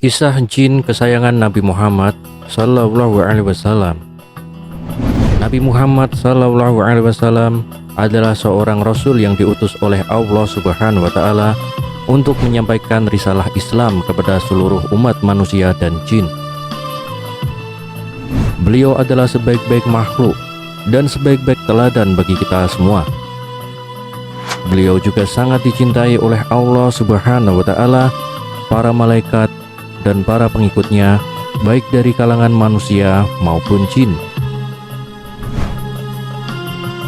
Kisah jin kesayangan Nabi Muhammad Sallallahu Alaihi Wasallam. Nabi Muhammad Sallallahu Alaihi Wasallam adalah seorang Rasul yang diutus oleh Allah Subhanahu Wa Taala untuk menyampaikan risalah Islam kepada seluruh umat manusia dan jin. Beliau adalah sebaik-baik makhluk dan sebaik-baik teladan bagi kita semua. Beliau juga sangat dicintai oleh Allah Subhanahu Wa Taala, para malaikat, dan para pengikutnya, baik dari kalangan manusia maupun jin.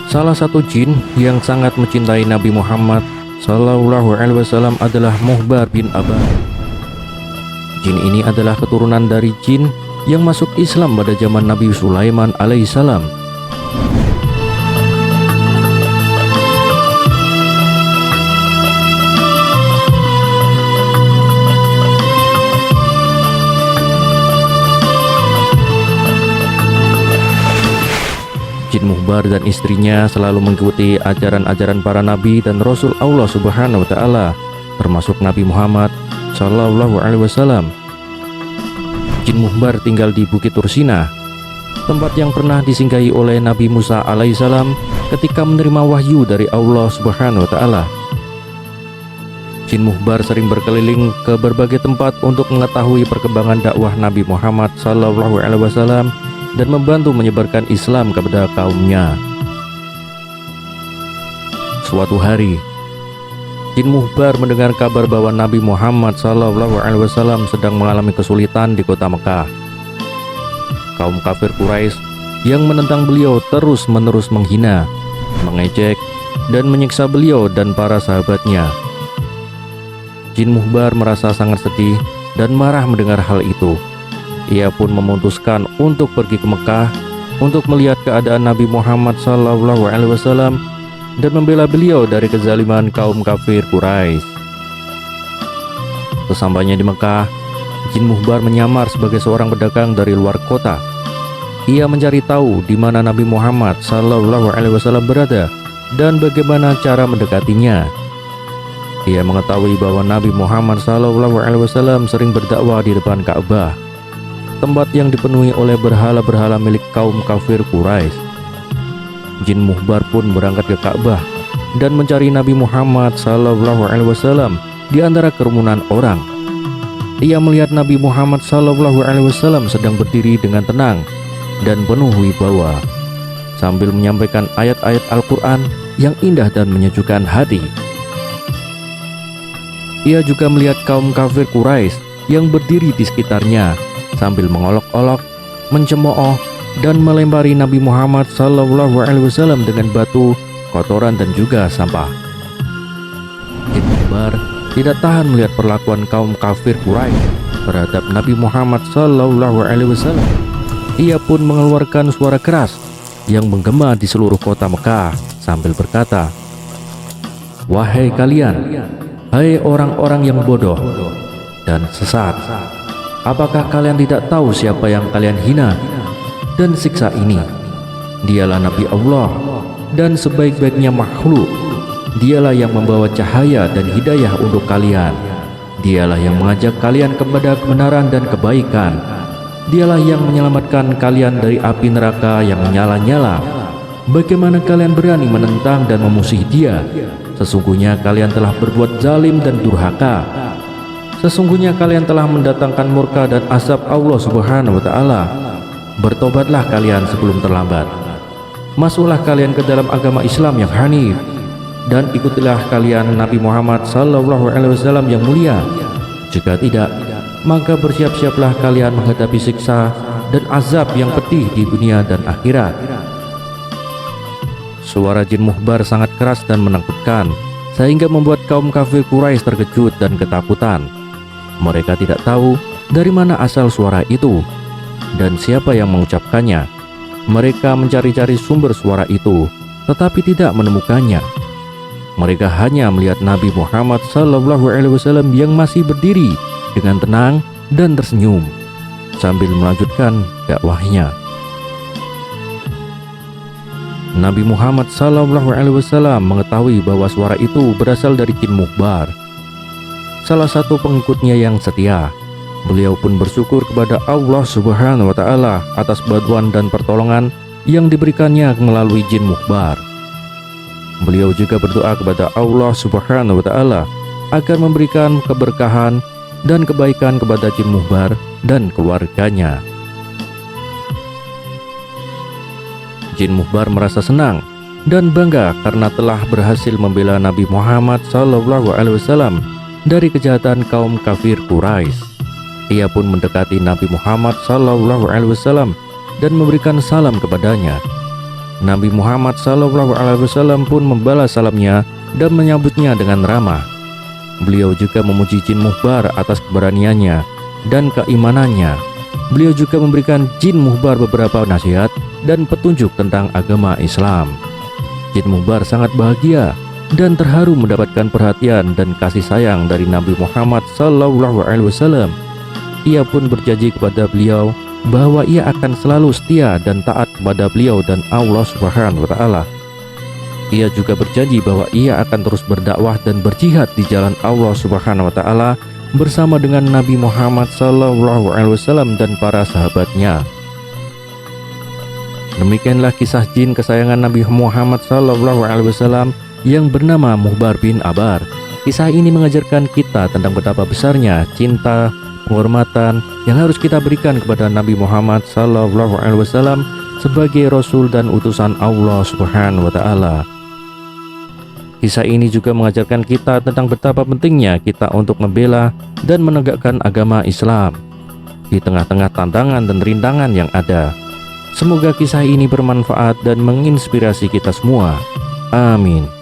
Salah satu jin yang sangat mencintai Nabi Muhammad Sallallahu Alaihi Wasallam adalah Muhbar bin Abad. Jin ini adalah keturunan dari jin yang masuk Islam pada zaman Nabi Sulaiman alaihissalam. Jin Muhbar dan istrinya selalu mengikuti ajaran-ajaran para nabi dan rasul Allah Subhanahu wa Ta'ala, termasuk Nabi Muhammad Sallallahu Alaihi Wasallam. Jin Muhbar tinggal di Bukit Tursina, tempat yang pernah disinggahi oleh Nabi Musa alaihissalam ketika menerima wahyu dari Allah Subhanahu wa Ta'ala. Jin Muhbar sering berkeliling ke berbagai tempat untuk mengetahui perkembangan dakwah Nabi Muhammad Sallallahu Alaihi Wasallam dan membantu menyebarkan Islam kepada kaumnya. Suatu hari, Jin Muhbar mendengar kabar bahwa Nabi Muhammad SAW sedang mengalami kesulitan di kota Mekah. Kaum kafir Quraisy yang menentang beliau terus-menerus menghina, mengejek, dan menyiksa beliau dan para sahabatnya. Jin Muhbar merasa sangat sedih dan marah mendengar hal itu. Ia pun memutuskan untuk pergi ke Mekah untuk melihat keadaan Nabi Muhammad SAW dan membela beliau dari kezaliman kaum kafir Quraisy. Sesampainya di Mekah, Jin Muhbar menyamar sebagai seorang pedagang dari luar kota. Ia mencari tahu di mana Nabi Muhammad SAW berada dan bagaimana cara mendekatinya. Ia mengetahui bahwa Nabi Muhammad SAW sering berdakwah di depan Ka'bah, tempat yang dipenuhi oleh berhala-berhala milik kaum kafir Quraisy. Jin Muhbar pun berangkat ke Ka'bah dan mencari Nabi Muhammad SAW di antara kerumunan orang. Ia melihat Nabi Muhammad SAW sedang berdiri dengan tenang dan penuh wibawa, sambil menyampaikan ayat-ayat Al-Quran yang indah dan menyejukkan hati. Ia juga melihat kaum kafir Quraisy yang berdiri di sekitarnya sambil mengolok-olok, mencemooh, dan melempari Nabi Muhammad SAW dengan batu, kotoran, dan juga sampah. Jin Muhbar tidak tahan melihat perlakuan kaum kafir Quraisy terhadap Nabi Muhammad SAW. Ia pun mengeluarkan suara keras yang menggema di seluruh kota Mekah sambil berkata, "Wahai kalian, hai orang-orang yang bodoh dan sesat, apakah kalian tidak tahu siapa yang kalian hina dan siksa ini? Dialah Nabi Allah dan sebaik-baiknya makhluk. Dialah yang membawa cahaya dan hidayah untuk kalian. Dialah yang mengajak kalian kepada kebenaran dan kebaikan. Dialah yang menyelamatkan kalian dari api neraka yang menyala-nyala. Bagaimana kalian berani menentang dan memusuhi Dia? Sesungguhnya kalian telah berbuat zalim dan durhaka. Sesungguhnya kalian telah mendatangkan murka dan azab Allah Subhanahu wa Ta'ala. Bertobatlah kalian sebelum terlambat. Masuklah kalian ke dalam agama Islam yang hanif, dan ikutilah kalian Nabi Muhammad SAW yang mulia. Jika tidak, maka bersiap-siaplah kalian menghadapi siksa dan azab yang pedih di dunia dan akhirat." Suara Jin Muhbar sangat keras dan menakutkan, sehingga membuat kaum kafir Quraisy terkejut dan ketakutan. Mereka tidak tahu dari mana asal suara itu dan siapa yang mengucapkannya. Mereka mencari-cari sumber suara itu, tetapi tidak menemukannya. Mereka hanya melihat Nabi Muhammad SAW yang masih berdiri dengan tenang dan tersenyum sambil melanjutkan dakwahnya. Nabi Muhammad SAW mengetahui bahwa suara itu berasal dari Jin Muhbar, salah satu pengikutnya yang setia. Beliau pun bersyukur kepada Allah Subhanahu wa Ta'ala atas bantuan dan pertolongan yang diberikannya melalui jin mukhbar. Beliau juga berdoa kepada Allah Subhanahu wa Ta'ala agar memberikan keberkahan dan kebaikan kepada jin mukhbar dan keluarganya. Jin mukhbar merasa senang dan bangga karena telah berhasil membela Nabi Muhammad SAW dari kejahatan kaum kafir Quraisy. Ia pun mendekati Nabi Muhammad SAW dan memberikan salam kepadanya. Nabi Muhammad SAW pun membalas salamnya dan menyambutnya dengan ramah. Beliau juga memuji jin mukhbar atas keberaniannya dan keimanannya. Beliau juga memberikan jin mukhbar beberapa nasihat dan petunjuk tentang agama Islam. Jin mukhbar sangat bahagia dan terharu mendapatkan perhatian dan kasih sayang dari Nabi Muhammad SAW. Ia pun berjanji kepada beliau bahwa ia akan selalu setia dan taat kepada beliau dan Allah Subhanahu wa Ta'ala. Ia juga berjanji bahwa ia akan terus berdakwah dan berjihad di jalan Allah Subhanahu wa Ta'ala bersama dengan Nabi Muhammad SAW dan para sahabatnya. Demikianlah kisah jin kesayangan Nabi Muhammad SAW yang bernama Mukhbar bin Abar. Kisah ini mengajarkan kita tentang betapa besarnya cinta, penghormatan yang harus kita berikan kepada Nabi Muhammad SAW sebagai Rasul dan utusan Allah Subhanahu wa Ta'ala. Kisah ini juga mengajarkan kita tentang betapa pentingnya kita untuk membela dan menegakkan agama Islam di tengah-tengah tantangan dan rintangan yang ada. Semoga kisah ini bermanfaat dan menginspirasi kita semua. Amin.